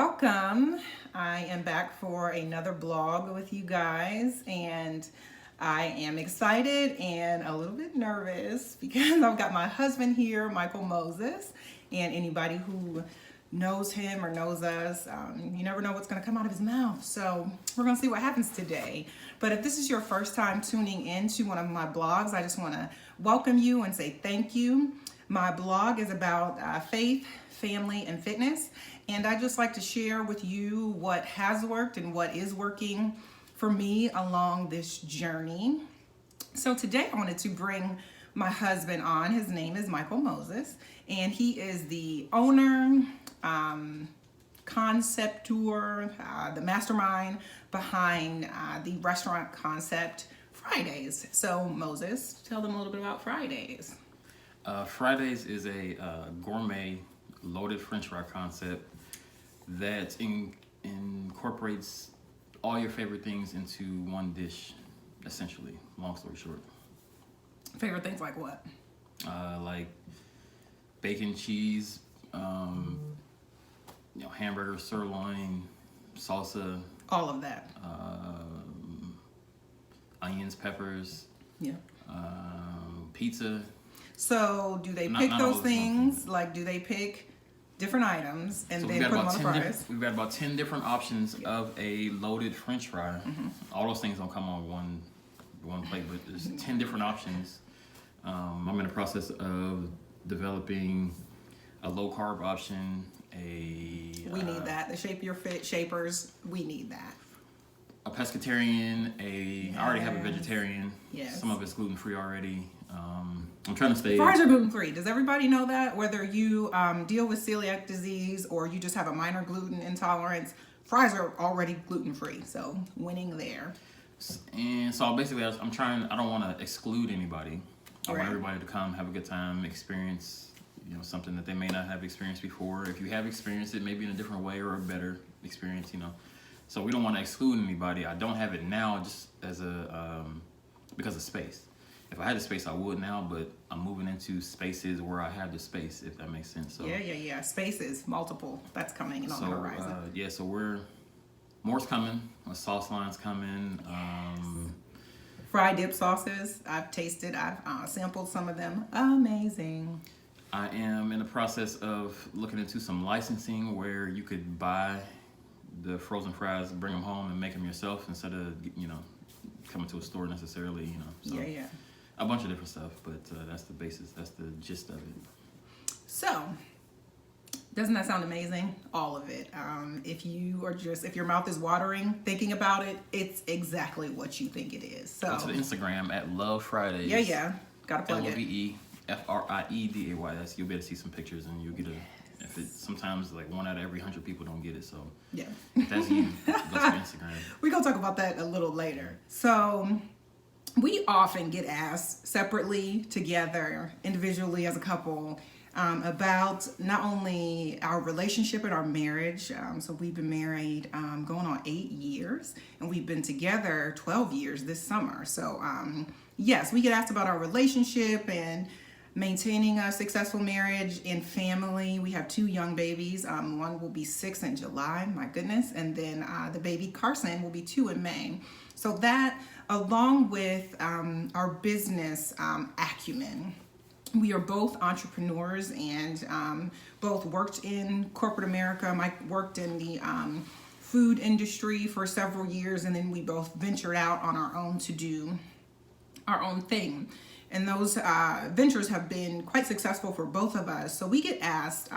Welcome. I am back for another blog with you guys, and I am excited and a little bit nervous because I've got my husband here, Michael Moses, and anybody who knows him or knows us, you never know what's going to come out of his mouth. So we're going to see what happens today. But if this is your first time tuning in to one of my blogs, I just want to welcome you and say thank you. My blog is about faith, family, and fitness. And I just like to share with you what has worked and what is working for me along this journey. So today I wanted to bring my husband on. His name is Michael Moses, and he is the owner, conceptor, the mastermind behind the restaurant concept Friedays. So Moses, tell them a little bit about Friedays. Friedays is a gourmet loaded French fry concept that incorporates all your favorite things into one dish, essentially. Long story short. Favorite things like what? Like bacon, cheese, hamburger, sirloin, salsa. All of that. Onions, peppers. Yeah. Pizza. So do they pick those things? Like, do they pick different items and then put them on the fries? We've got about 10 different options of a loaded French fry. All those things don't come on one plate, but there's 10 different options. I'm in the process of developing a low carb option. We need that. The Shape Your Fit shapers, we need that. A pescatarian. I already have a vegetarian. Yes. Some of it's gluten free already. I'm trying to stay. Fries are gluten free. Does everybody know that? Whether you deal with celiac disease or you just have a minor gluten intolerance, fries are already gluten free. So winning there. And so basically, I'm trying. I don't want to exclude anybody. I Right. want everybody to come, have a good time, experience something that they may not have experienced before. If you have experienced it, maybe in a different way or a better experience. So we don't want to exclude anybody. I don't have it now just as because of space. If I had the space, I would now, but I'm moving into spaces where I have the space, if that makes sense. So Yeah. Spaces, multiple. That's coming in on the horizon. So more's coming. A sauce line's coming. Fried dip sauces. I've tasted. I've sampled some of them. Amazing. I am in the process of looking into some licensing where you could buy the frozen fries, bring them home, and make them yourself instead of coming to a store necessarily. So Yeah. A bunch of different stuff, but that's the basis. That's the gist of it. So, doesn't that sound amazing? All of it. If your mouth is watering thinking about it, it's exactly what you think it is. So go to the Instagram at Love Fridays. Yeah. Gotta plug it. LOVEFRIEDAYS. You'll be able to see some pictures, and you'll get sometimes like 1 out of every 100 people don't get it. So yeah, if that's you, go to Instagram. We're gonna talk about that a little later. So we often get asked separately, together, individually as a couple, about not only our relationship and our marriage. So we've been married going on 8 years, and we've been together 12 years this summer. So yes, we get asked about our relationship and maintaining a successful marriage and family. We have 2 young babies. One will be 6 in July, my goodness. And then the baby Carson will be 2 in May. So that, along with our business acumen, we are both entrepreneurs and both worked in corporate America. Mike worked in the food industry for several years, and then we both ventured out on our own to do our own thing. And those ventures have been quite successful for both of us. So we get asked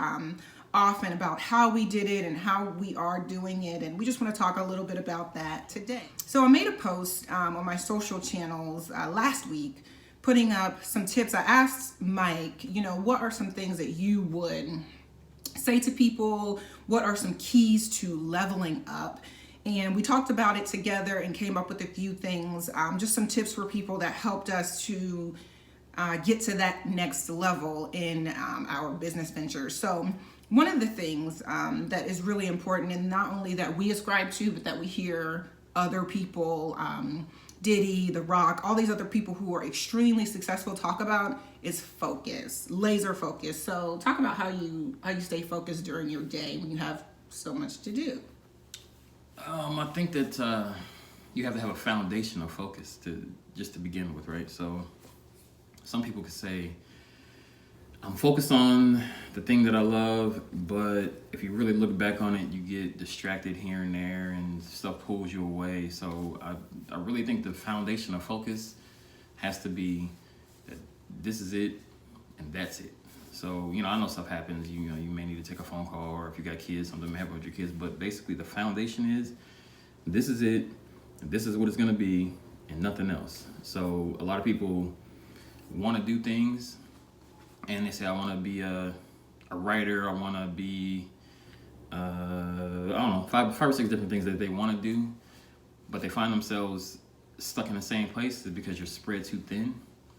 often about how we did it and how we are doing it. And we just want to talk a little bit about that today. So I made a post on my social channels last week putting up some tips. I asked Mike, what are some things that you would say to people? What are some keys to leveling up? And we talked about it together and came up with a few things, just some tips for people that helped us to get to that next level in our business ventures. So one of the things that is really important, and not only that we ascribe to, but that we hear other people, Diddy, The Rock, all these other people who are extremely successful talk about, is focus, laser focus. So talk about how you stay focused during your day when you have so much to do? I think that you have to have a foundation of focus to begin with, right? So some people could say, I'm focused on the thing that I love, but if you really look back on it, you get distracted here and there and stuff pulls you away. So I really think the foundation of focus has to be that this is it and that's it. So, I know stuff happens, you may need to take a phone call, or if you got kids, something may happen with your kids, but basically the foundation is, this is it, this is what it's gonna be, and nothing else. So a lot of people wanna do things, and they say, I want to be a writer, I want to be, I don't know, five or six different things that they want to do, but they find themselves stuck in the same place because you're spread too thin.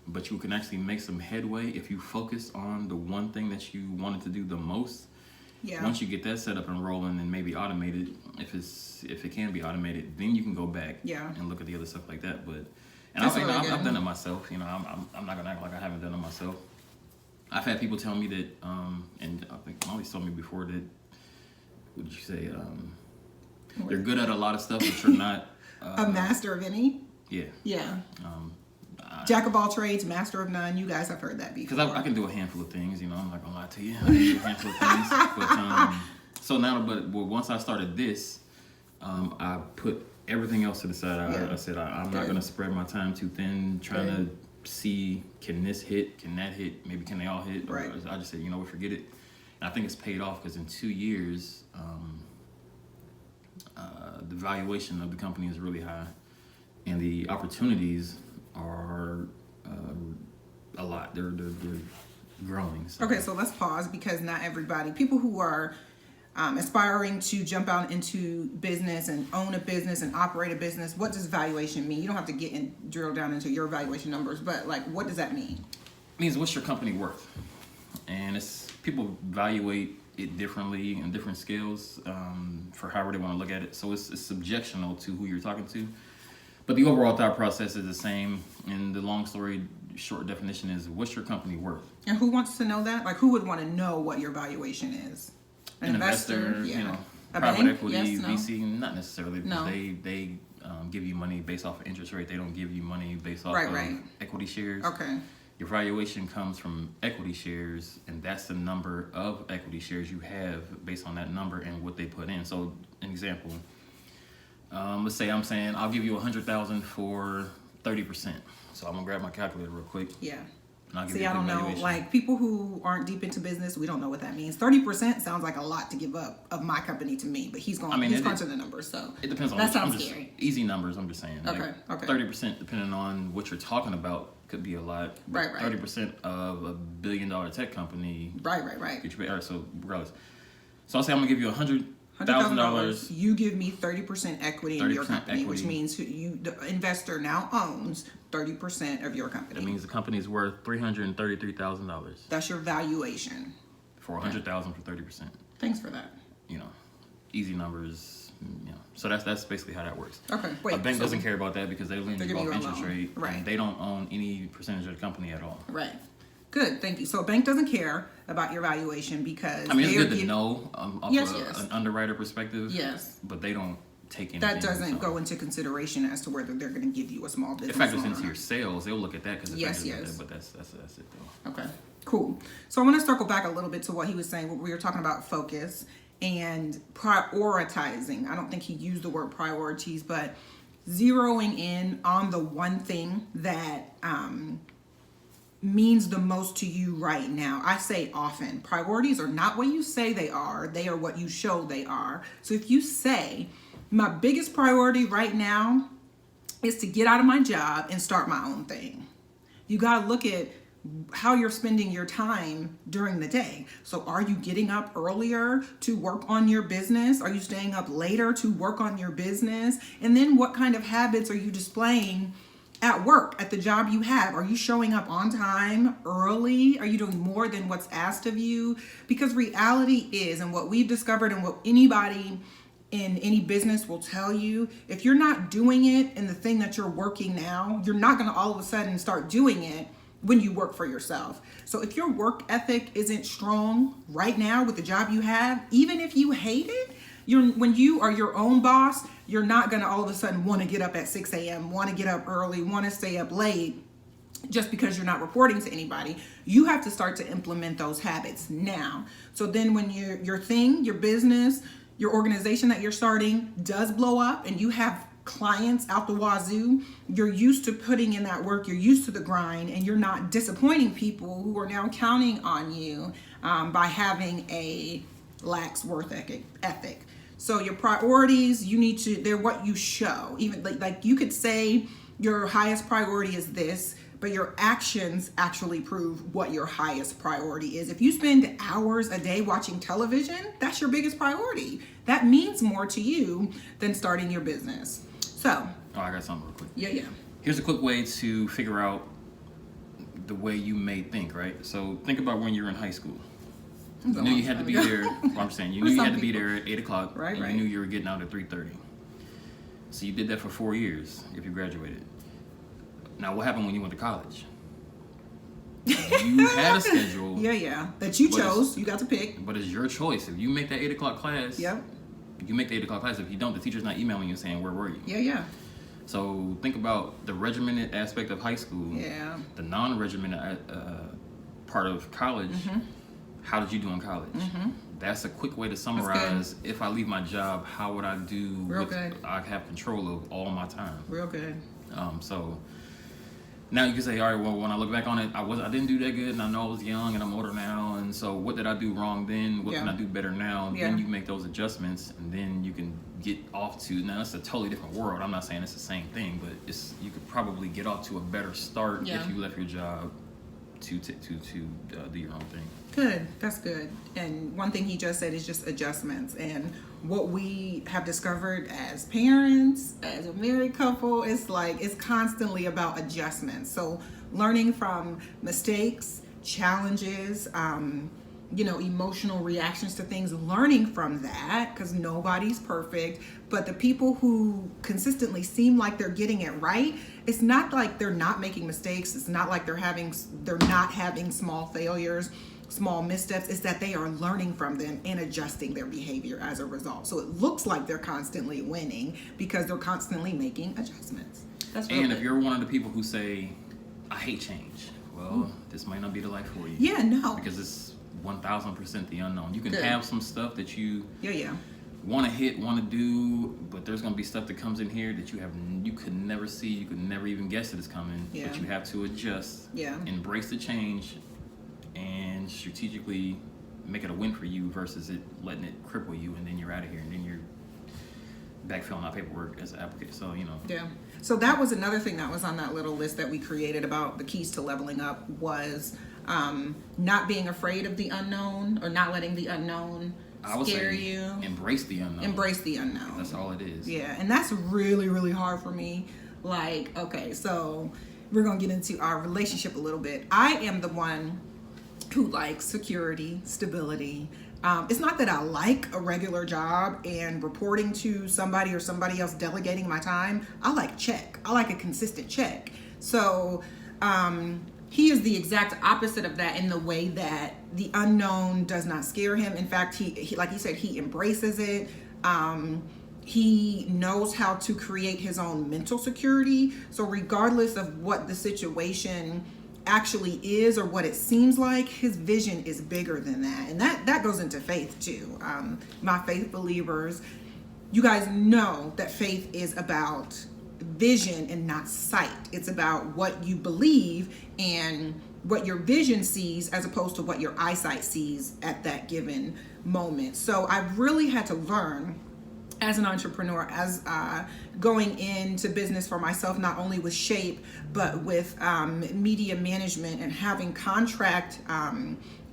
But you can actually make some headway if you focus on the one thing that you wanted to do the most. Yeah. Once you get that set up and rolling and maybe automated, if it can be automated, then you can go back and look at the other stuff like that. But I've done it myself. I'm not gonna act like I haven't done it myself. I've had people tell me that, and I think Molly's told me before that, what did you say? You're good at a lot of stuff, but you're not a master of any. Yeah. Yeah. Jack of all trades, master of none. You guys have heard that before. Because I can do a handful of things. I'm not gonna lie to you. I can do a handful of things. But so now, but once I started this, I put everything else to the side. I said I'm not gonna spread my time too thin, trying to see, can this hit, can that hit, maybe can they all hit, right. I just said, forget it. And I think it's paid off because in 2 years the valuation of the company is really high and the opportunities are a lot. They're growing. So. Okay, so let's pause, because not everybody, people who are aspiring to jump out into business and own a business and operate a business, what does valuation mean? You don't have to get in, drill down into your valuation numbers, but what does that mean? It means what's your company worth? And it's people evaluate it differently in different scales for however they want to look at it. So it's subjectional to who you're talking to. But the overall thought process is the same. And the long story short definition is, what's your company worth? And who wants to know that? Who would want to know what your valuation is? An investor, A private bank? equity, Yes, no. VC, not necessarily, because No. they give you money based off of interest rate. They don't give you money based off of equity shares. Okay. Your valuation comes from equity shares, and that's the number of equity shares you have based on that number and what they put in. So, an example, let's say I'm saying I'll give you $100,000 for 30%. So I'm gonna grab my calculator real quick. Yeah. See, I don't know. People who aren't deep into business, we don't know what that means. 30% sounds like a lot to give up of my company to me, but he's crunching the numbers, so it depends on. That sounds scary. Easy numbers. I'm just saying. Okay. 30%, depending on what you're talking about, could be a lot. Right. 30% of $1 billion tech company. Right. So regardless, so I'll say I'm gonna give you $100,000. You give me 30% equity in your company, which means the investor now owns 30% of your company. That means the company's worth $333,000. That's your valuation. For $100,000 for 30%. Thanks for that. Easy numbers. So that's basically how that works. Okay. Wait. A bank doesn't care about that because they lend you off interest rate. Right. And they don't own any percentage of the company at all. Right. Good. Thank you. So a bank doesn't care about your valuation because it's good to know off yes. an underwriter perspective. Yes. But they don't take anything. That doesn't go into consideration as to whether they're going to give you a small business. It factors into your sales. They'll look at that because yes. But that's it though. Okay. Cool. So I want to circle back a little bit to what he was saying. We were talking about focus and prioritizing. I don't think he used the word priorities, but zeroing in on the one thing that means the most to you right now. I say often, priorities are not what you say they are what you show they are. So if you say, my biggest priority right now is to get out of my job and start my own thing, you got to look at how you're spending your time during the day. So are you getting up earlier to work on your business? Are you staying up later to work on your business? And then what kind of habits are you displaying at work, at the job you have? Are you showing up on time, early? Are you doing more than what's asked of you? Because reality is, and what we've discovered and what anybody in any business will tell you, if you're not doing it in the thing that you're working now, you're not going to all of a sudden start doing it when you work for yourself. So if your work ethic isn't strong right now with the job you have, even if you hate it, when you are your own boss, you're not going to all of a sudden want to get up at 6 a.m., want to get up early, want to stay up late just because you're not reporting to anybody. You have to start to implement those habits now. So then when your thing, your business, your organization that you're starting does blow up and you have clients out the wazoo, you're used to putting in that work, you're used to the grind, and you're not disappointing people who are now counting on you by having a lax work ethic. So your priorities, they're what you show. Even like you could say your highest priority is this, but your actions actually prove what your highest priority is. If you spend hours a day watching television, that's your biggest priority. That means more to you than starting your business. So. Oh, I got something real quick. Yeah. Here's a quick way to figure out the way you may think, right? So think about when you were in high school. You knew you had to be there. Well, I'm saying you knew you had to be there at 8 o'clock, right? You knew you were getting out at 3:30. So you did that for 4 years if you graduated. Now, what happened when you went to college? You had a schedule. Yeah, that you chose. You got to pick. But it's your choice. If you make that 8 o'clock class, yep. You make the 8 o'clock class. If you don't, the teacher's not emailing you saying, where were you? Yeah. So think about the regimented aspect of high school. Yeah. The non-regimented part of college. Mm-hmm. How did you do in college? Mm-hmm. That's a quick way to summarize. If I leave my job, how would I do? Real good. I have control of all my time. Real good. So now you can say, all right, well, when I look back on it, I didn't do that good, and I know I was young, and I'm older now, and so what did I do wrong then? What can I do better now? Yeah. Then you make those adjustments, and then you can get off to, now it's a totally different world. I'm not saying it's the same thing, but you could probably get off to a better start if you left your job to do your own thing. Good. That's good. And one thing he just said is just adjustments. And what we have discovered as parents, as a married couple, it's constantly about adjustments. So learning from mistakes, challenges, emotional reactions to things, learning from that, because nobody's perfect. But the people who consistently seem like they're getting it right, it's not like they're not making mistakes. It's not like they're not having small failures, small missteps. It's that they are learning from them and adjusting their behavior as a result. So it looks like they're constantly winning because they're constantly making adjustments. And if you're one of the people who say, I hate change, well, this might not be the life for you. Yeah, no. Because it's 1000% the unknown. You can have some stuff that you want to do, but there's going to be stuff that comes in here that you could never see, you could never even guess that it's coming, but you have to adjust, embrace the change, and strategically make it a win for you versus it letting it cripple you, and then you're out of here, and then you're back filling out paperwork as an applicant. So so that was another thing that was on that little list that we created about the keys to leveling up was not being afraid of the unknown, or not letting the unknown scare you. Embrace the unknown. Embrace the unknown. That's all it is. Yeah, and that's really, really hard for me. Okay, so we're gonna get into our relationship a little bit. I am the one who likes security, stability. It's not that I like a regular job and reporting to somebody or somebody else delegating my time. I like check. I like a consistent check. So he is the exact opposite of that in the way that the unknown does not scare him. In fact, he like he said, he embraces it. He knows how to create his own mental security. So regardless of what the situation actually is or what it seems like, his vision is bigger than that. And that goes into faith too. My faith believers, you guys know that faith is about vision and not sight. It's about what you believe and what your vision sees as opposed to what your eyesight sees at that given moment. So I've really had to learn as an entrepreneur, as going into business for myself, not only with Shape, but with media management and having contract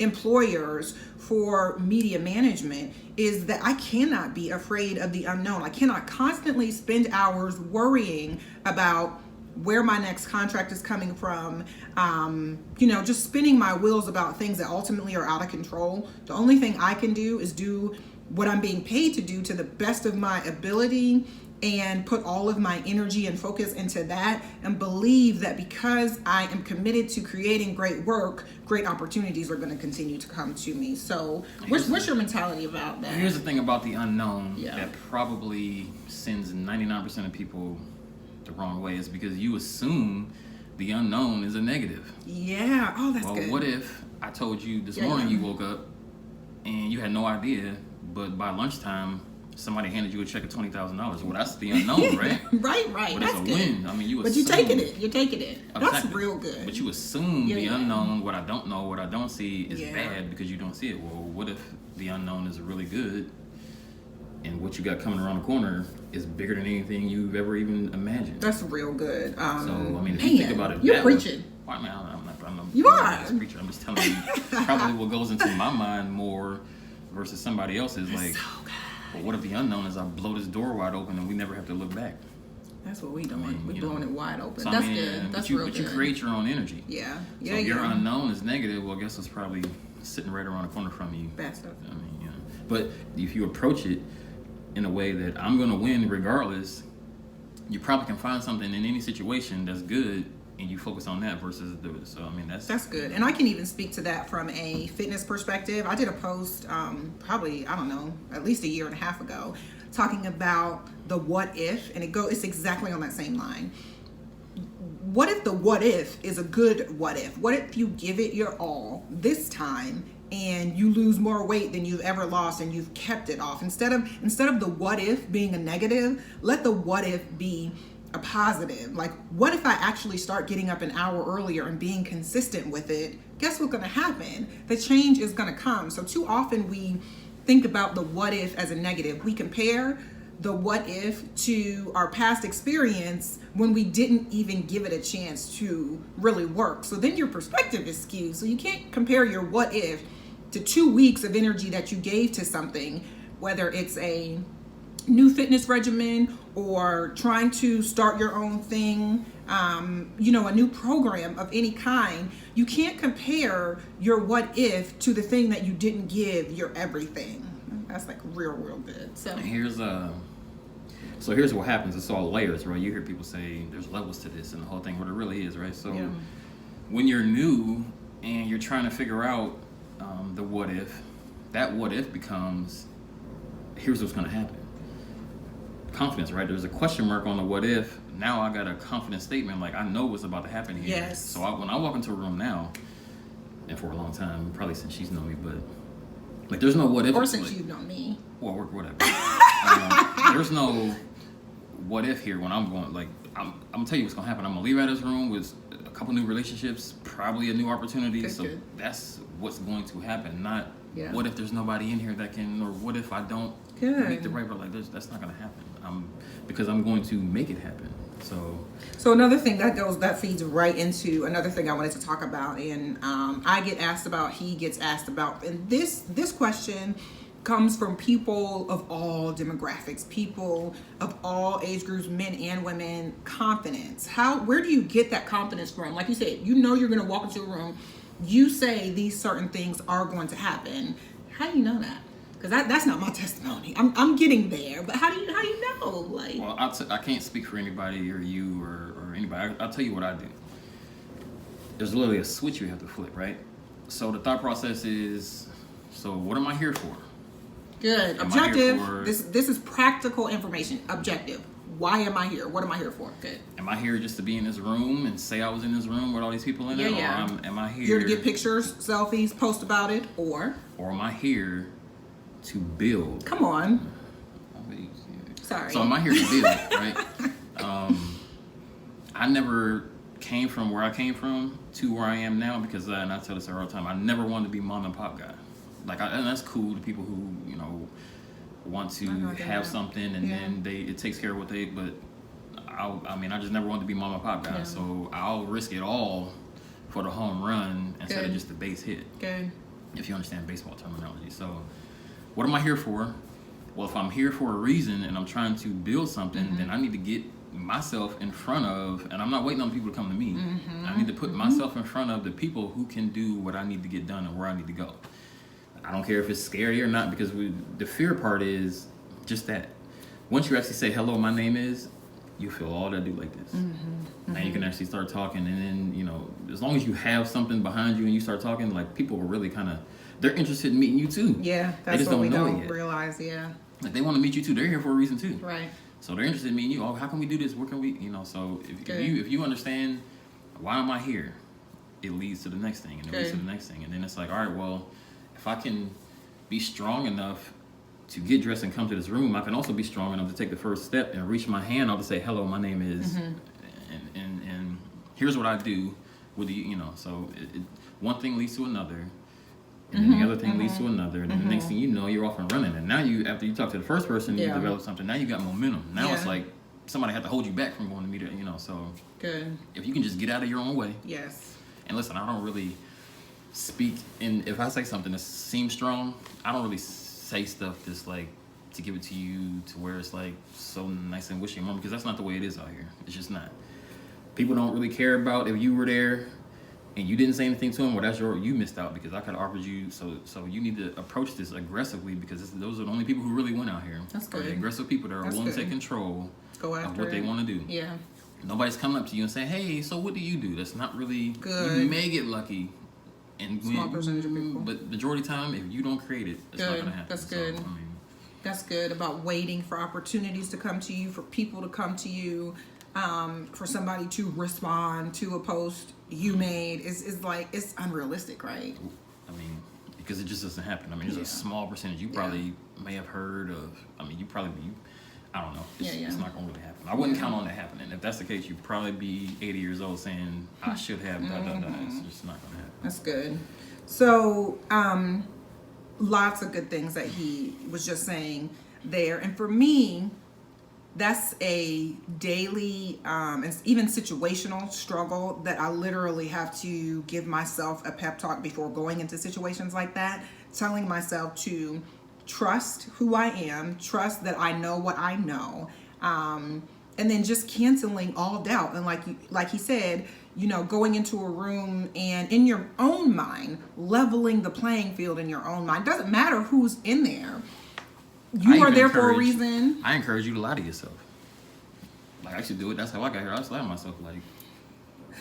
employers for media management, is that I cannot be afraid of the unknown. I cannot constantly spend hours worrying about where my next contract is coming from, just spinning my wheels about things that ultimately are out of control. The only thing I can do is do what I'm being paid to do to the best of my ability and put all of my energy and focus into that, and believe that because I am committed to creating great work, great opportunities are going to continue to come to me. So what's your mentality about that? Here's the thing about the unknown Yeah. that probably sends 99% of people the wrong way, is because you assume the unknown is a negative. Yeah. Oh, that's good. What if I told you this morning you woke up and you had no idea, but by lunchtime somebody handed you a check of $20,000? Well, that's the unknown, right? right. But That's it's a good. win. I mean, you assume. But you're taking it. That's Exactly. real good. But you assume the Yeah. unknown, what I don't know, what I don't see, is Yeah. bad because you don't see it. Well, what if the unknown is really good, and what you got coming around the corner is bigger than anything you've ever even imagined? That's real good. So, I mean, if man, you think about it, you're that way- preaching. Well, I mean, I'm not You are. a preacher. I'm just telling you probably what goes into my mind more versus somebody else's. Like, So good. well, what if the unknown is I blow this door wide open and we never have to look back? That's what we doing. I mean, We're you blowing know. it wide open. So, That's I mean, good. That's but you, real but good. you create your own energy. Yeah. So Yeah. if your yeah. unknown is negative, well, I guess it's probably sitting right around the corner from you. Bad stuff. I mean, you know. But if you approach it in a way that I'm going to win regardless, you probably can find something in any situation that's good, and you focus on that versus the. So I mean, That's good. And I can even speak to that from a fitness perspective. I did a post probably, I don't know, at least a year and a half ago, talking about the what if, and it's exactly on that same line. What if the what if is a good what if? What if you give it your all this time and you lose more weight than you've ever lost and you've kept it off? Instead of the what if being a negative, let the what if be a positive. Like, what if I actually start getting up an hour earlier and being consistent with it? Guess what's going to happen? The change is going to come. So too often we think about the what if as a negative. We compare the what if to our past experience when we didn't even give it a chance to really work. So then your perspective is skewed. So you can't compare your what if to 2 weeks of energy that you gave to something, whether it's a new fitness regimen or trying to start your own thing, a new program of any kind. You can't compare your what if to the thing that you didn't give your everything. That's like real good. So here's what happens. It's all layers, right? You hear people say there's levels to this and the whole thing, but it really is, right? So yeah. when you're new and you're trying to figure out the what if, that what if becomes, here's what's going to happen. Confidence, right? There's a question mark on the what if. Now I got a confident statement, like I know what's about to happen here. Yes. So when I walk into a room now, and for a long time, probably since she's known me, but like there's no what if. Or since like, you've known me. Well, whatever. There's no what if here when I'm going. Like I'm gonna tell you what's gonna happen. I'm gonna leave out of this room with a couple new relationships, probably a new opportunity. Good, so good. That's what's going to happen. Not Yeah. what if there's nobody in here that can, or what if I don't Good. meet the right. But like that's not gonna happen. Because I'm going to make it happen. So another thing that feeds right into another thing I wanted to talk about, and I get asked about, he gets asked about, and this question comes from people of all demographics, people of all age groups, men and women. Confidence. Where do you get that confidence from? Like you said, you know you're going to walk into a room, you say these certain things are going to happen. How do you know that? Because that's not my testimony. I'm getting there, but how do you know? Like, well, I can't speak for anybody or you or anybody. I'll tell you what I do. There's literally a switch you have to flip, right? So the thought process is, so what am I here for? Good. Am I here Objective. for- This is practical information. Objective. Why am I here? What am I here for? Good. Am I here just to be in this room and say I was in this room with all these people in it? Yeah. Or am I here You're to get pictures, selfies, post about it, or am I here to build? come on. Sorry. So am I here to build, right? I never came from where I came from to where I am now because, and I tell this all the time, I never wanted to be mom and pop guy. Like, and that's cool to people who, want to have something and then it takes care of what they, but I just never wanted to be mom and pop guy. Yeah. So I'll risk it all for the home run instead Good. of just the base hit. Good. If you understand baseball terminology. So what am I here for? Well, if I'm here for a reason and I'm trying to build something, then I need to get myself in front of, and I'm not waiting on people to come to me. I need to put myself in front of the people who can do what I need to get done and where I need to go. I don't care if it's scary or not, because the fear part is just that. once you actually say hello, my name is, you feel all that do like this. Now you can actually start talking, and then as long as you have something behind you and you start talking, like people are really kind of, they're interested in meeting you too. Yeah, They that's just what we know it don't yet. realize. Yeah, Like they want to meet you too. They're here for a reason too. right. So they're interested in meeting you. Oh, how can we do this? Where can we? So if you understand why am I here, it leads to the next thing, and it leads to the next thing, and then it's like, all right, well, if I can be strong enough to get dressed and come to this room, I can also be strong enough to take the first step and reach my hand out to say, hello, my name is, and here's what I do with you, so one thing leads to another, and then the other thing leads to another, and then the next thing you know, you're off and running, and now after you talk to the first person, you develop something, now you got momentum. Now it's like somebody had to hold you back from going to meet it, so Good. if you can just get out of your own way. Yes. And listen, I don't really speak, and if I say something that seems strong, I don't really say stuff that's like to give it to you to where it's like so nice and wishy moment, because that's not the way it is out here. It's just not. People don't really care about if you were there and you didn't say anything to them. Well, you missed out, because I could have offered you. So you need to approach this aggressively, because those are the only people who really win out here. That's good. The aggressive people that are willing to take control of what they want to do. Yeah. Nobody's coming up to you and saying, "Hey, so what do you do?" That's not really good. You may get lucky, and small percentage of people. But majority of the time, if you don't create it, it's not going to happen. That's good. That's good about waiting for opportunities to come to you, for people to come to you, for somebody to respond to a post you made. Is like, it's unrealistic, right? I mean, because it just doesn't happen. I mean, there's a small percentage. You probably may have heard of. I mean, I don't know. It's not going to really happen. I wouldn't count on that happening. If that's the case, you'd probably be 80 years old saying, I should have, It's just not going to happen. That's good. So, lots of good things that he was just saying there. And for me, that's a daily and even situational struggle that I literally have to give myself a pep talk before going into situations like that, telling myself to trust who I am, trust that I know what I know, and then just canceling all doubt. And like he said, going into a room and in your own mind, leveling the playing field in your own mind. Doesn't matter who's in there. You are there for a reason. I encourage you to lie to yourself. Like, I should do it. That's how I got here. I just lie to myself. Like,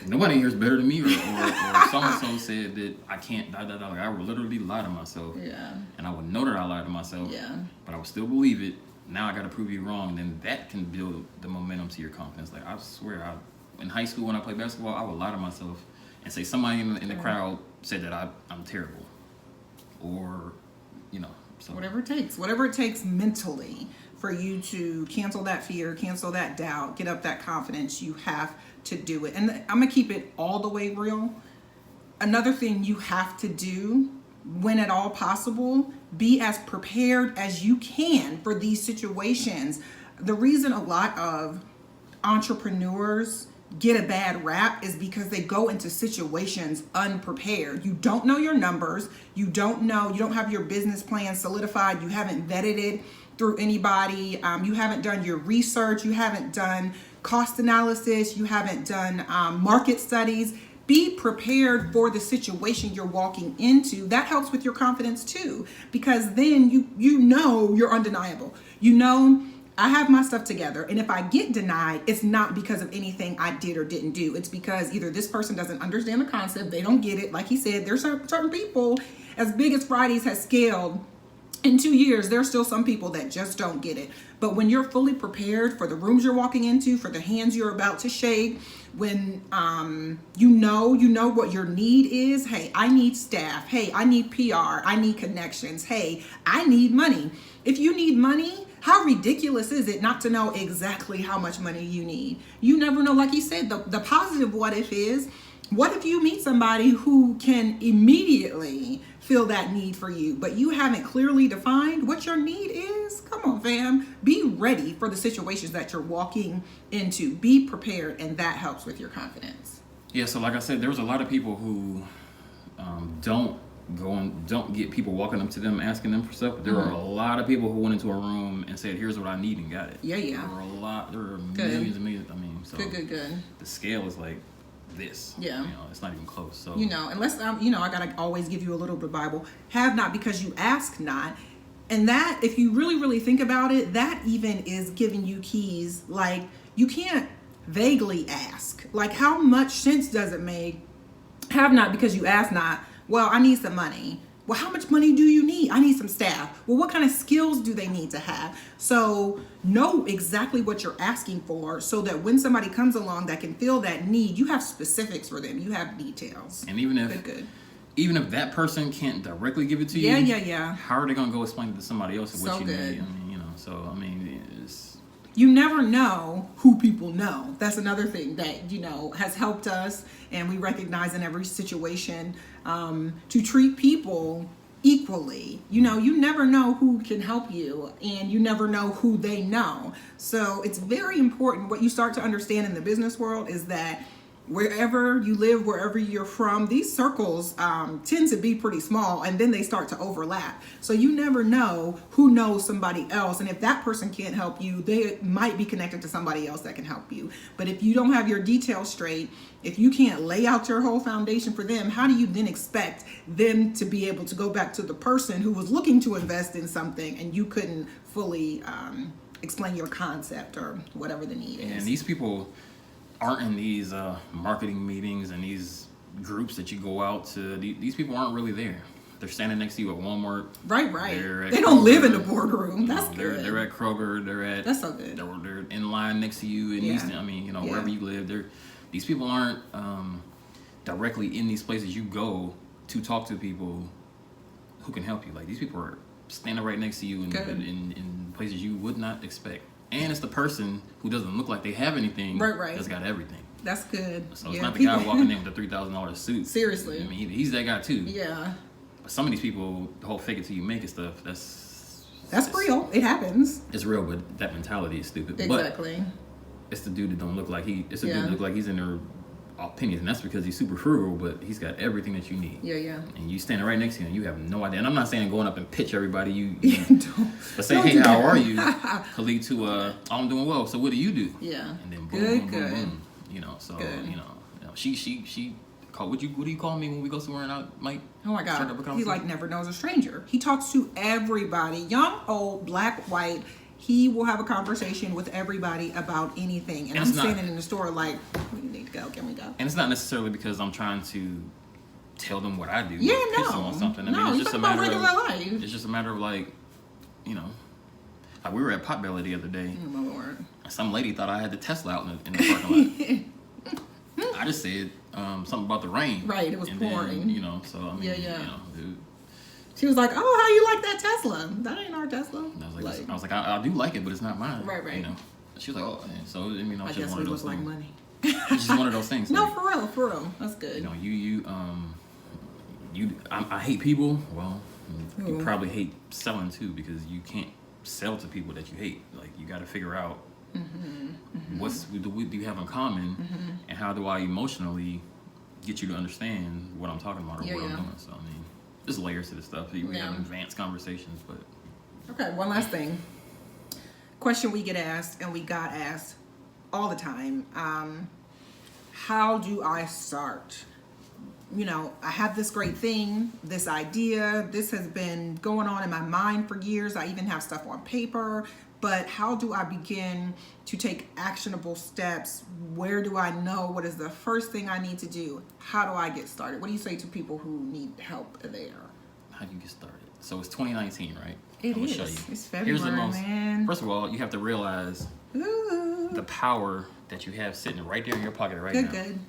nobody here is better than me, or so-and-so said that I can't, Like, I would literally lie to myself. Yeah. And I would know that I lied to myself. Yeah. But I would still believe it. Now I got to prove you wrong. Then that can build the momentum to your confidence. Like, I swear, in high school when I played basketball, I would lie to myself and say somebody in the crowd said that I'm terrible. Or, so. Whatever it takes mentally for you to cancel that fear, cancel that doubt, get up that confidence, you have to do it. And I'm going to keep it all the way real. Another thing you have to do, when at all possible, be as prepared as you can for these situations. The reason a lot of entrepreneurs get a bad rap is because they go into situations unprepared. You don't know your numbers. You don't have your business plan solidified. You haven't vetted it through anybody. You haven't done your research. You haven't done cost analysis. You haven't done market studies. Be prepared for the situation you're walking into. That helps with your confidence too, because then you know you're undeniable. I have my stuff together, and if I get denied, it's not because of anything I did or didn't do. It's because either this person doesn't understand the concept, they don't get it. Like he said, there's certain people, as big as Friedays has scaled in 2 years, there's still some people that just don't get it. But when you're fully prepared for the rooms you're walking into, for the hands you're about to shake, when you know what your need is. Hey, I need staff. Hey, I need PR. I need connections. Hey, I need money. If you need money, how ridiculous is it not to know exactly how much money you need? You never know. Like he said, the positive what if is, what if you meet somebody who can immediately fill that need for you, but you haven't clearly defined what your need is? Come on, fam. Be ready for the situations that you're walking into. Be prepared, and that helps with your confidence. Yeah, so like I said, there's a lot of people who don't get people walking up to them asking them for stuff. But there are a lot of people who went into a room and said, "Here's what I need," and got it. Yeah. There are millions and millions. I mean, so good. The scale is like this. Yeah. It's not even close. So unless I gotta always give you a little bit of Bible. Have not because you ask not. And that, if you really, really think about it, that even is giving you keys. Like, you can't vaguely ask. Like, how much sense does it make? Have not because you ask not. Well, I need some money. Well, how much money do you need? I need some staff. Well, what kind of skills do they need to have? So know exactly what you're asking for so that when somebody comes along that can fill that need, you have specifics for them. You have details. And even if even if that person can't directly give it to you, yeah. how are they gonna go explain it to somebody else what you good. need? I mean, you know, so I mean, it's, you never know who people know. That's another thing that, you know, has helped us, and we recognize in every situation to treat people equally. You know, you never know who can help you, and you never know who they know. So it's very important. What you start to understand in the business world is that wherever you live, wherever you're from, these circles tend to be pretty small, and then they start to overlap. So you never know who knows somebody else, and if that person can't help you, they might be connected to somebody else that can help you. But if you don't have your details straight, if you can't lay out your whole foundation for them, how do you then expect them to be able to go back to the person who was looking to invest in something and you couldn't fully explain your concept or whatever the need is? and these people aren't in these marketing meetings and these groups that you go out to. These people aren't really there. They're standing next to you at Walmart. Right. They don't live in the boardroom. That's good. good. They're at Kroger. That's so good. They're in line next to you in Easton. I mean, you know, wherever you live, these people aren't directly in these places you go to talk to people who can help you. Like, these people are standing right next to you in places you would not expect. And it's the person who doesn't look like they have anything that's got everything. That's good. So it's not the guy walking in with the $3,000 suit. Seriously. I mean, he's that guy too. Yeah. But some of these people, the whole fake it till you make it stuff, that's real. It happens. It's real, but that mentality is stupid. Exactly. But it's the dude that don't look like it's the dude that look like he's in their opinions, and that's because he's super frugal, but he's got everything that you need. Yeah. And you standing right next to him, you have no idea. And I'm not saying going up and pitch everybody you but say, don't hey, how that. are you? Khalid to oh, I'm doing well. So what do you do? Yeah. And then boom, good. boom. You know, so you know, she call what do you call me when we go somewhere and I might Oh my God. He like never knows a stranger. He talks to everybody, young, old, black, white. He will have a conversation with everybody about anything. And I'm standing in the store like, we need to go. Can we go? And it's not necessarily because I'm trying to tell them what I do. Yeah, pitch them on something. I mean, it's just a matter of life. It's just a matter of like, you know, like we were at Potbelly the other day. Oh my Lord. Some lady thought I had the Tesla out in the parking lot. I just said something about the rain. Right, it was pouring. Then, you know, so I mean, you know, she was like, "Oh, how you like that Tesla? That ain't our Tesla." I was like, I do like it, but it's not mine. Right. You know, she was like, "Oh," and so you know, I it's guess just one we of those look things. like money. It's just one of those things. No, like, for real, that's good. You know, I hate people. Well, you probably hate selling too because you can't sell to people that you hate. Like, you got to figure out what do you have in common, and how do I emotionally get you to understand what I'm talking about or what I'm doing. So I mean, there's layers to this stuff. We have advanced conversations, but okay. One last thing. Question we get asked, and we got asked all the time. How do I start? You know, I have this great thing, this idea, this has been going on in my mind for years. I even have stuff on paper, but how do I begin to take actionable steps? Where do I know what is the first thing I need to do? How do I get started? What do you say to people who need help there? How do you get started? So it's 2019, right? It is. Show you. It's February, man. First of all, you have to realize the power that you have sitting right there in your pocket right now. Good.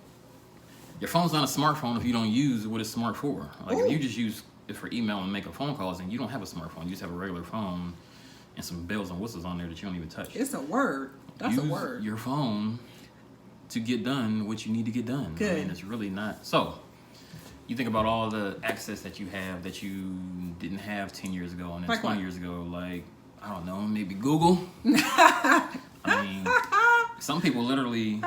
Your phone's not a smartphone if you don't use what it's smart for. Like, if you just use it for email and making phone calls, and you don't have a smartphone. You just have a regular phone and some bells and whistles on there that you don't even touch. It's a word. That's a word. Use your phone to get done what you need to get done. Good. I mean, it's really not. So, you think about all the access that you have that you didn't have 10 years ago and then like 20 what? years ago. Like, I don't know, maybe Google. I mean, some people literally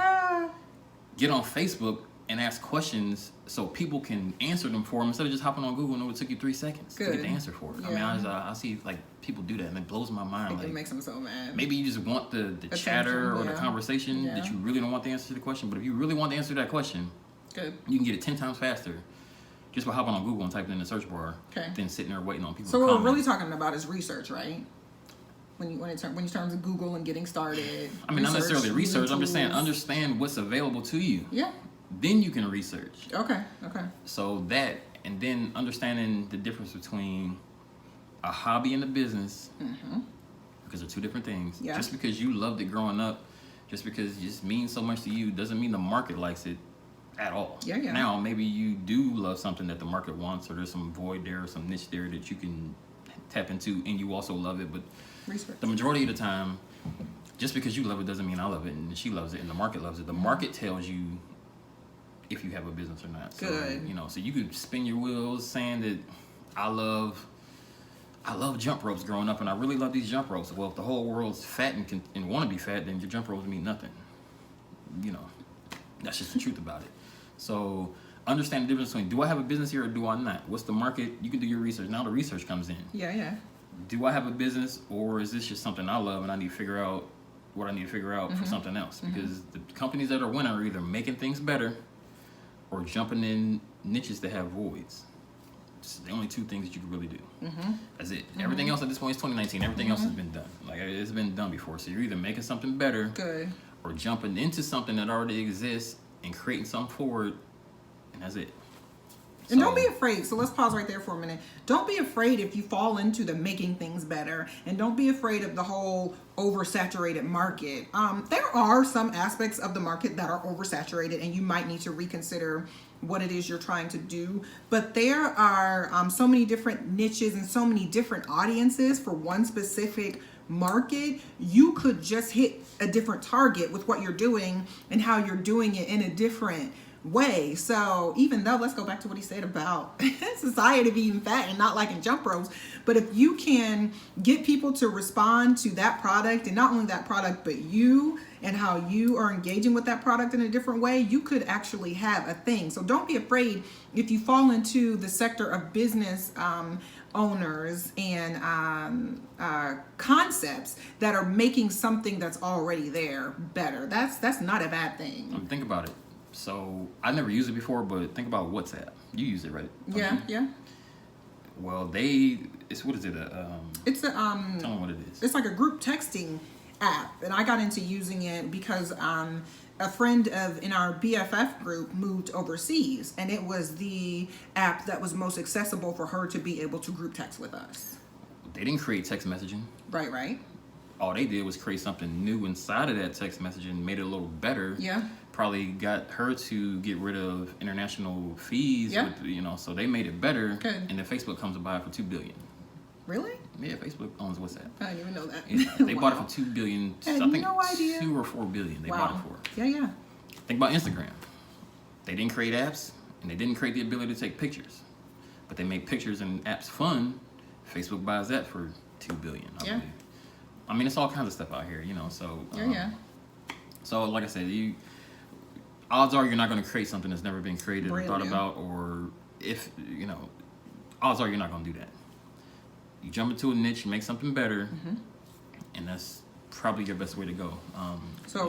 get on Facebook and ask questions so people can answer them for them instead of just hopping on Google and it would take you 3 seconds to get the answer for it. Yeah. I mean, I see like people do that and it blows my mind. It makes them so mad. Maybe you just want the chatter or the conversation that you really don't want the answer to the question. But if you really want the answer to that question, good, you can get it 10 times faster just by hopping on Google and typing in the search bar, Okay. then sitting there waiting on people So to what comment. we're really talking about is research, right? When you terms of Google and getting started. I mean, not necessarily research. using I'm just saying tools. understand what's available to you. Yeah. Then you can research. Okay. So that, and then understanding the difference between a hobby and a business, because they're two different things. Yeah. Just because you loved it growing up, just because it just means so much to you, doesn't mean the market likes it at all. Yeah. Now, maybe you do love something that the market wants, or there's some void there, or some niche there that you can tap into, and you also love it. But Research. the majority of the time, just because you love it doesn't mean I love it, and she loves it, and the market loves it. The market tells you if you have a business or not. So, Good. so you could spin your wheels saying that I love jump ropes growing up, and I really love these jump ropes. Well, if the whole world's fat and want to be fat, then your jump ropes mean nothing. That's just the truth about it. So understand the difference between, do I have a business here or do I not? What's the market? You can do your research. Now the research comes in. Yeah. Do I have a business, or is this just something I love and I need to figure out what I need to figure out for something else? Because the companies that are winning are either making things better or jumping in niches that have voids. It's the only two things that you can really do. That's it. Everything else at this point is 2019. Everything else has been done. Like, it's been done before. So you're either making something better Good. or jumping into something that already exists and creating something forward, and that's it. And don't be afraid. So let's pause right there for a minute. Don't be afraid if you fall into the making things better, and don't be afraid of the whole oversaturated market. There are some aspects of the market that are oversaturated, and you might need to reconsider what it is you're trying to do. But there are so many different niches and so many different audiences for one specific market. You could just hit a different target with what you're doing and how you're doing it in a different way. So even though, let's go back to what he said about society being fat and not liking jump ropes, but if you can get people to respond to that product, and not only that product, but you and how you are engaging with that product in a different way, you could actually have a thing. So don't be afraid if you fall into the sector of business owners and concepts that are making something that's already there better. That's not a bad thing. Think about it. So I never used it before, but think about WhatsApp. You use it, right? Don't you? Yeah. Well, it's what is it? It's a Tell them what it is. It's like a group texting app, and I got into using it because a friend in our BFF group moved overseas, and it was the app that was most accessible for her to be able to group text with us. They didn't create text messaging. Right. All they did was create something new inside of that text messaging, made it a little better. Yeah. Probably got her to get rid of international fees. Yeah. So they made it better. Good. And then Facebook comes to buy it for $2 billion. Really? Yeah, Facebook owns WhatsApp. I didn't even know that. Yeah, they bought it for $2 billion. I had no idea. 2 or 4 billion they bought it for. Yeah. Think about Instagram. They didn't create apps, and they didn't create the ability to take pictures, but they make pictures and apps fun. Facebook buys that for $2 billion. I believe. I mean, it's all kinds of stuff out here, So So like I said, odds are you're not going to create something that's never been created or thought about, or if odds are you're not going to do that. You jump into a niche, you make something better, and that's probably your best way to go.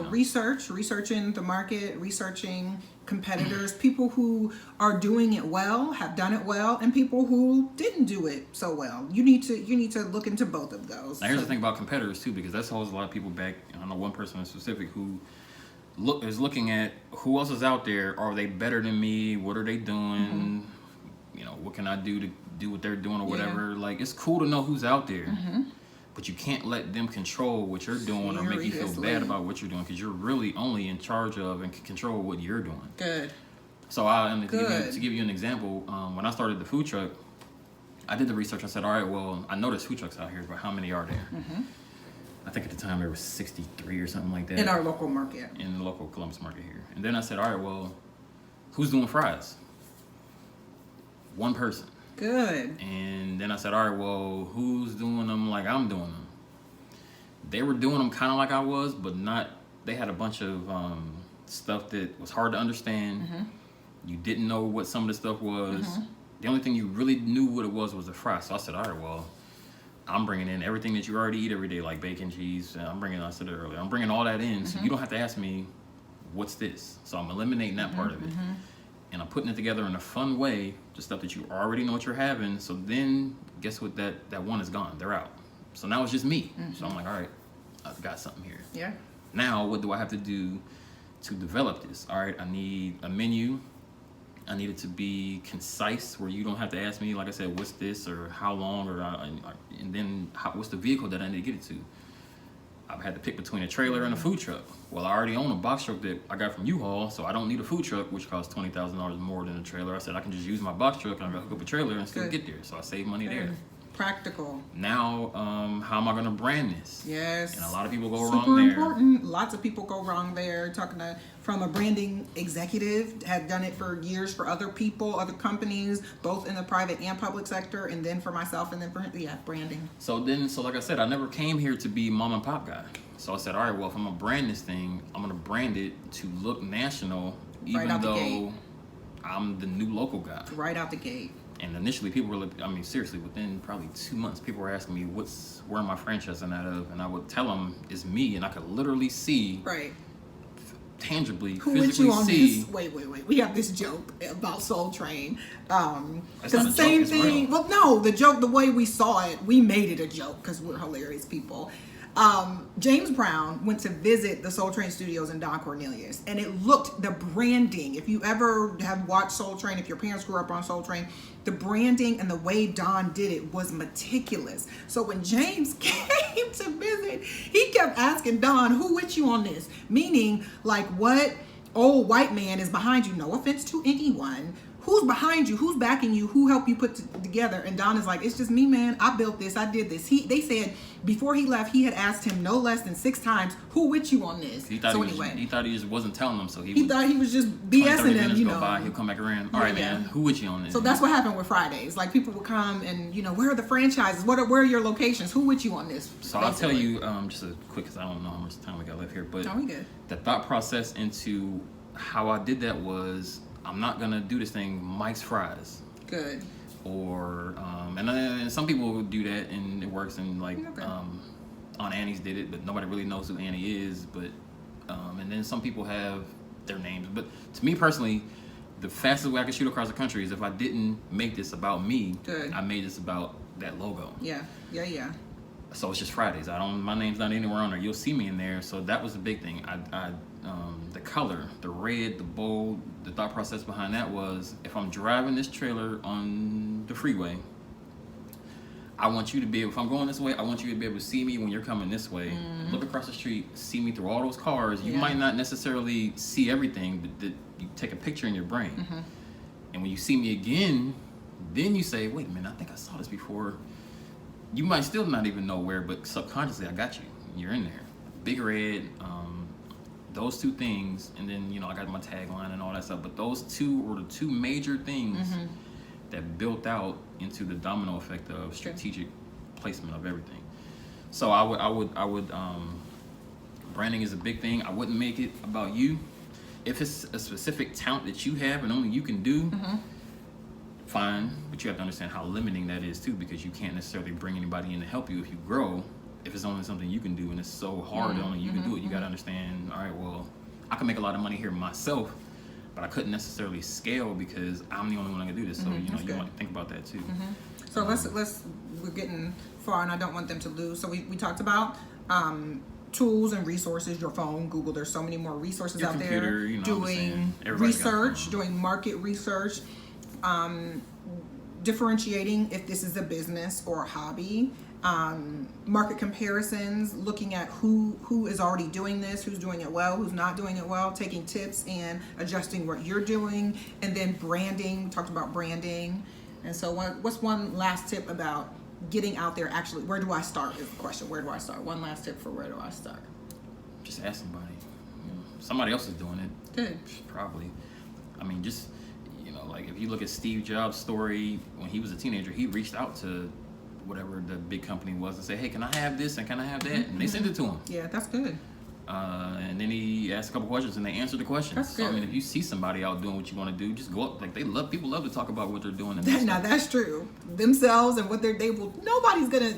Researching the market, researching competitors, people who are doing it well, have done it well, and people who didn't do it so well. You need to look into both of those. Now here's the thing about competitors too, because that holds a lot of people back. I know one person in specific who is looking at who else is out there. Are they better than me? What are they doing? What can I do to do what they're doing or whatever? Like, it's cool to know who's out there. But you can't let them control what you're doing or make you feel bad about what you're doing, because you're really only in charge of and can control what you're doing. Good. So to give you an example, when I started the food truck, I did the research. I said, all right, well, I know there's food trucks out here, but how many are there? I think at the time there was 63 or something like that. In our local market. In the local Columbus market here. And then I said, all right, well, who's doing fries? One person. Good. And then I said, all right, well, who's doing them like I'm doing them? They were doing them kind of like I was, but not. They had a bunch of stuff that was hard to understand. You didn't know what some of the stuff was. The only thing you really knew what it was the fry. So I said, all right, well, I'm bringing in everything that you already eat every day, like bacon, cheese. I said it earlier, I'm bringing all that in, so you don't have to ask me, what's this? So I'm eliminating that part of it. and I'm putting it together in a fun way, just stuff that you already know what you're having. So then, guess what? That one is gone. They're out. So now it's just me. So I'm like, all right, I've got something here. Yeah. Now, what do I have to do to develop this? All right, I need a menu. I need it to be concise, where you don't have to ask me, like I said, what's this or how long, and then what's the vehicle that I need to get it to. I've had to pick between a trailer and a food truck. Well, I already own a box truck that I got from U-Haul, so I don't need a food truck, which costs $20,000 more than a trailer. I said I can just use my box truck and I'm gonna hook up a trailer and still get there. So I save money there. Practical. Now, how am I gonna brand this? Yes. And a lot of people go wrong there. Super important. Lots of people go wrong there. From a branding executive, had done it for years for other people, other companies, both in the private and public sector, and then for myself, and then for branding. So like I said, I never came here to be mom and pop guy. So I said, all right, well, if I'm gonna brand this thing, I'm gonna brand it to look national, even though I'm the new local guy. Right out the gate. And initially, people were, seriously, within probably 2 months, people were asking me, where am I franchising out of? And I would tell them it's me, and I could literally see, tangibly, physically see. Wait. We have this joke about Soul Train. It's not a joke, it's real. Well, no, the joke, the way we saw it, we made it a joke because we're hilarious people. James Brown went to visit the Soul Train studios in Don Cornelius, and it looked, the branding, if you ever have watched Soul Train, if your parents grew up on Soul Train, the branding and the way Don did it was meticulous. So when James came to visit, he kept asking Don, who with you on this? Meaning, like, what old white man is behind you? No offense to anyone. Who's behind you? Who's backing you? Who helped you put together? And Don is like, it's just me, man. I built this. I did this. They said before he left, he had asked him no less than 6 times, who with you on this? He thought he just wasn't telling them. So he thought he was just BSing them, go by, he'll come back around. All right, man, who with you on this? So that's what happened with Fridays. Like, people would come and, where are the franchises? Where are your locations? Who with you on this? So basically. I'll tell you just a quick, because I don't know how much time we got left here, but we good. The thought process into how I did that was, I'm not gonna do this thing Mike's Fries. Good. Or and some people will do that and it works, and Aunt Annie's did it, but nobody really knows who Annie is. But and then some people have their names. But to me personally, the fastest way I could shoot across the country is if I didn't make this about me. Good. I made this about that logo. Yeah. So it's just Fridays. My name's not anywhere on there. You'll see me in there. So that was the big thing. The color, the red, the bold, the thought process behind that was, if I'm driving this trailer on the freeway, I want you to be able, if I'm going this way, I want you to be able to see me when you're coming this way. Mm-hmm. Look across the street, see me through all those cars. You might not necessarily see everything, but you take a picture in your brain. Mm-hmm. And when you see me again, then you say, wait a minute, I think I saw this before. You might still not even know where, but subconsciously, I got you. You're in there. Big red, those 2 things, and then, I got my tagline and all that stuff. But those 2 were the 2 major things that built out into the domino effect of strategic placement of everything. So I would branding is a big thing. I wouldn't make it about you. If it's a specific talent that you have and only you can do, fine. But you have to understand how limiting that is too, because you can't necessarily bring anybody in to help you if you grow. If it's only something you can do and it's so hard that only you can do it, you got to understand, all right, well, I can make a lot of money here myself, but I couldn't necessarily scale because I'm the only one that can do this. So, you want to think about that too. So we're getting far, and I don't want them to lose. So we talked about tools and resources, your phone, Google. There's so many more resources out there. Doing research, doing market research, differentiating if this is a business or a hobby. Market comparisons, looking at who is already doing this, who's doing it well, who's not doing it well, taking tips and adjusting what you're doing, and then branding. We talked about branding. And so what's one last tip about getting out there? Actually, where do I start is the question. Where do I start? One last tip for where do I start? Just ask somebody. Somebody else is doing it. Good. Probably. Just, like if you look at Steve Jobs' story, when he was a teenager, he reached out to whatever the big company was and say, hey, can I have this and can I have that? And they sent it to him. Yeah, that's good. And then he asked a couple questions and they answered the questions. That's good. So, if you see somebody out doing what you want to do, just go up. Like people love to talk about what they're doing. Now that's true. Themselves and what nobody's gonna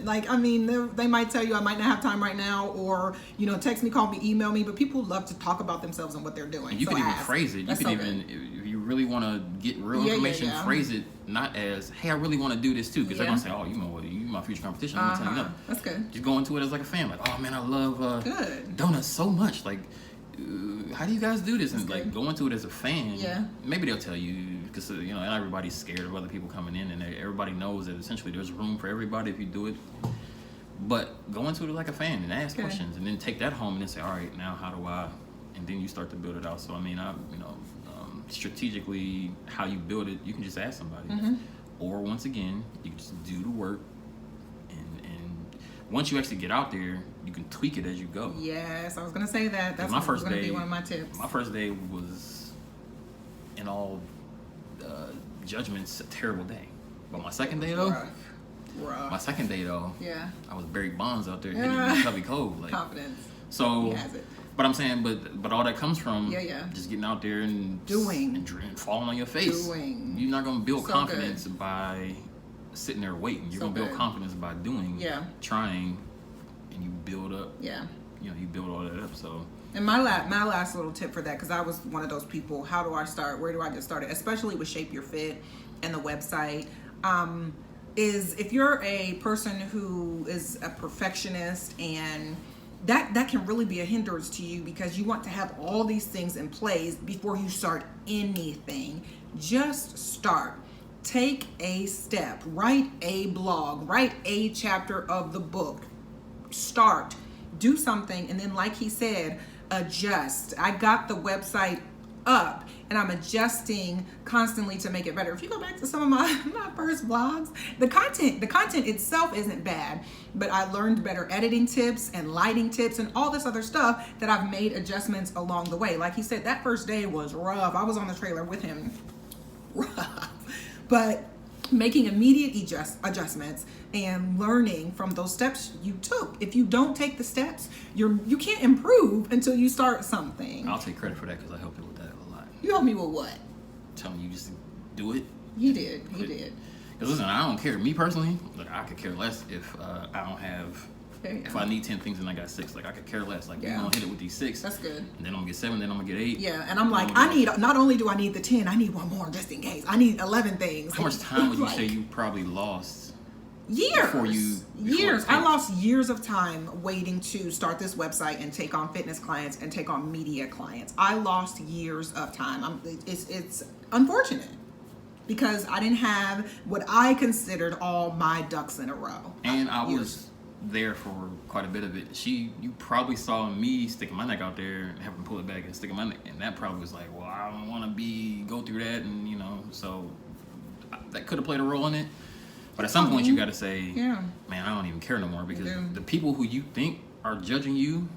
they might tell you I might not have time right now, or text me, call me, email me, but people love to talk about themselves and what they're doing. And you can even phrase it. If you really want to get real information, phrase it not as, hey, I really want to do this too, because they're gonna say, oh, you know what, you my future competition. I'm gonna tell you no. That's good. Just go into it as like a fan, like, oh man, I love good. donuts so much. Like, how do you guys do this? And That's like good. go into it as a fan. Yeah. Maybe they'll tell you, because you know, and everybody's scared of other people coming in, and everybody knows that essentially there's room for everybody if you do it. But go into it like a fan and ask questions, and then take that home and then say, all right, now how do I? And then you start to build it out. So I mean, strategically, how you build it, you can just ask somebody, or once again, you can just do the work. And once you actually get out there, you can tweak it as you go. Yes, I was gonna say that. That's my first gonna day. be one of my tips. My first day was, in all judgments, a terrible day. But my second day though. Rough. My second day though, Yeah. I was Barry Bonds out there hitting Cubby Cove, like Confidence. so. He has it. But I'm saying, but all that comes from just getting out there and Doing and falling on your face. Doing. You're not gonna build So confidence by sitting there waiting. You're gonna build confidence by doing, trying, and you build up. Yeah. You know, you build all that up. So. And my last little tip for that, because I was one of those people, how do I start? Where do I get started? Especially with Shape Your Fit and the website. Is if you're a person who is a perfectionist, and that can really be a hindrance to you, because you want to have all these things in place before you start anything. Just start. Take a step. Write a blog. Write a chapter of the book. Start. Do something, and then, like he said, adjust. I got the website up, and I'm adjusting constantly to make it better. If you go back to some of my first vlogs, the content itself isn't bad, but I learned better editing tips and lighting tips and all this other stuff that I've made adjustments along the way. Like he said, that first day was rough. I was on the trailer with him. Rough. But making immediate adjustments and learning from those steps you took. If you don't take the steps, you can't improve until you start something. I'll take credit for that, because I helped you with that a lot. You helped me with what? Telling you just do it. He did. Because listen, I don't care. Me personally, like, I could care less if I don't have. If I need 10 things and I got 6, like, I could care less. Like, you're gonna hit it with these 6. That's good. And then I'm gonna get 7. Then I'm gonna get 8. Yeah, and I'm like, not only do I need the 10, I need one more just in case. I need 11 things. How much time would you say you probably lost? Years. Years. I lost years of time waiting to start this website and take on fitness clients and take on media clients. I lost years of time. It's unfortunate, because I didn't have what I considered all my ducks in a row. And I was there for quite a bit of it. You probably saw me sticking my neck out there and having to pull it back and sticking my neck, and that probably was like, well, I don't want to go through that, and so that could have played a role in it. But at some point, you got to say, man, I don't even care no more, because the people who you think are judging you,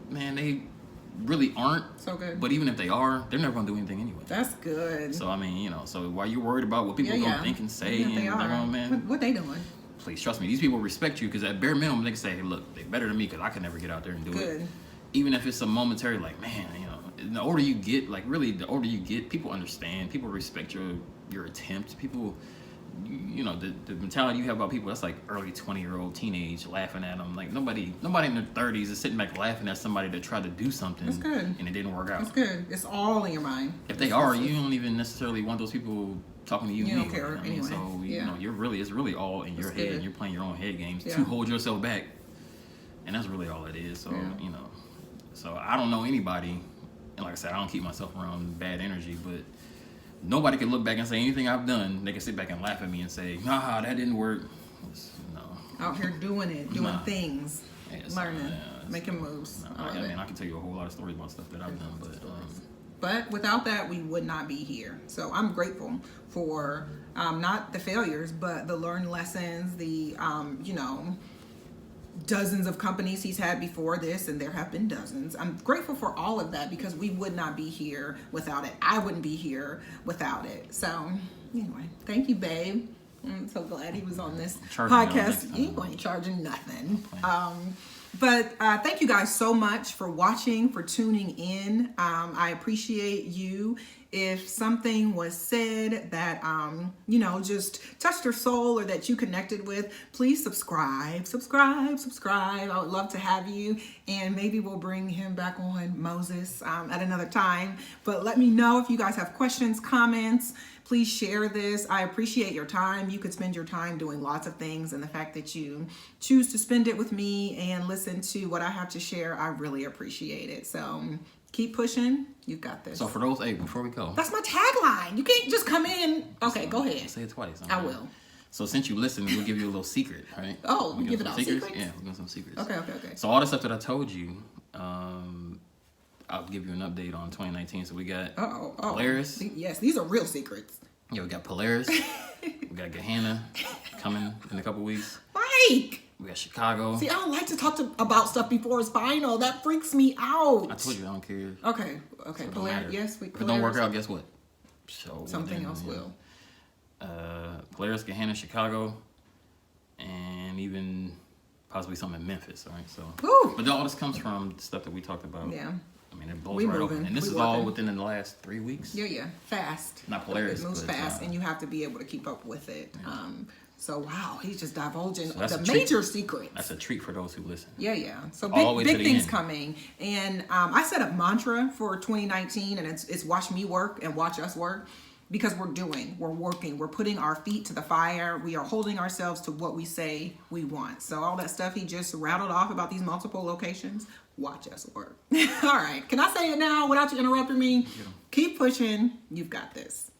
man, they really aren't. So good. But even if they are, they're never going to do anything anyway. That's good. So, I mean, so while you're worried about what people are going to think and say, and they're going, man, what they doing? Please trust me, these people respect you, because at bare minimum, they can say, hey, look, they're better than me, because I can never get out there and do it. Even if it's a momentary, like, man, the older you get, like, really, the older you get, people understand. People respect your attempts. People, the mentality you have about people, that's like early 20-year-old teenage laughing at them. Like, nobody in their 30s is sitting back laughing at somebody that tried to do something and it didn't work out. That's good. It's all in your mind. If they are, you don't even necessarily want those people talking to you. You don't care anyway. So it's really all in your head, and you're playing your own head games to hold yourself back, and that's really all it is. So so I don't know anybody, and like I said, I don't keep myself around bad energy, but nobody can look back and say anything I've done. They can sit back and laugh at me and say, nah, that didn't work. Out here doing things, learning, making moves. I can tell you a whole lot of stories about stuff that I've done, but without that, we would not be here. So I'm grateful for not the failures, but the learned lessons, the dozens of companies he's had before this, and there have been dozens. I'm grateful for all of that, because we would not be here without it. I wouldn't be here without it. So anyway, thank you, babe. I'm so glad he was on this podcast. You ain't charging nothing. But thank you guys so much for watching, for tuning in. I appreciate you. If something was said that, you know, just touched your soul or that you connected with, please subscribe. I would love to have you, and maybe we'll bring him back on, Moses, at another time. But let me know if you guys have questions, comments. Please share this. I appreciate your time. You could spend your time doing lots of things, and the fact that you choose to spend it with me and listen to what I have to share, I really appreciate it. So keep pushing. You've got this. So for those, hey, before we go. That's my tagline. You can't just come in. Okay, go ahead. Say it twice. I will. So since you listened, we'll give you a little secret, right? Oh, we give it out secrets? Yeah, we're going to some secrets. Okay. So all the stuff that I told you, I'll give you an update on 2019. So we got Polaris. Yes, these are real secrets. Yeah, we got Polaris. We got Gehenna coming in a couple weeks. Mike! We got Chicago. See, I don't like to talk about stuff before it's final. That freaks me out. I told you I don't care. Okay. So Polaris, yes. If it don't work out, guess what? So something else will. Polaris, Gehenna, Chicago, and even possibly something in Memphis. All right, so. Woo. But all this comes from stuff that we talked about. Yeah. I mean, it blows right open. And this is all within the last 3 weeks. Yeah. Fast. Not Polaris. It moves fast, and you have to be able to keep up with it. Yeah. So, wow, he's just divulging So the major secrets. That's a treat for those who listen. Yeah. So big things coming. And I set a mantra for 2019, and it's watch me work and watch us work. Because we're working, we're putting our feet to the fire. We are holding ourselves to what we say we want. So all that stuff he just rattled off about these multiple locations, watch us work. All right. Can I say it now without you interrupting me? Yeah. Keep pushing. You've got this.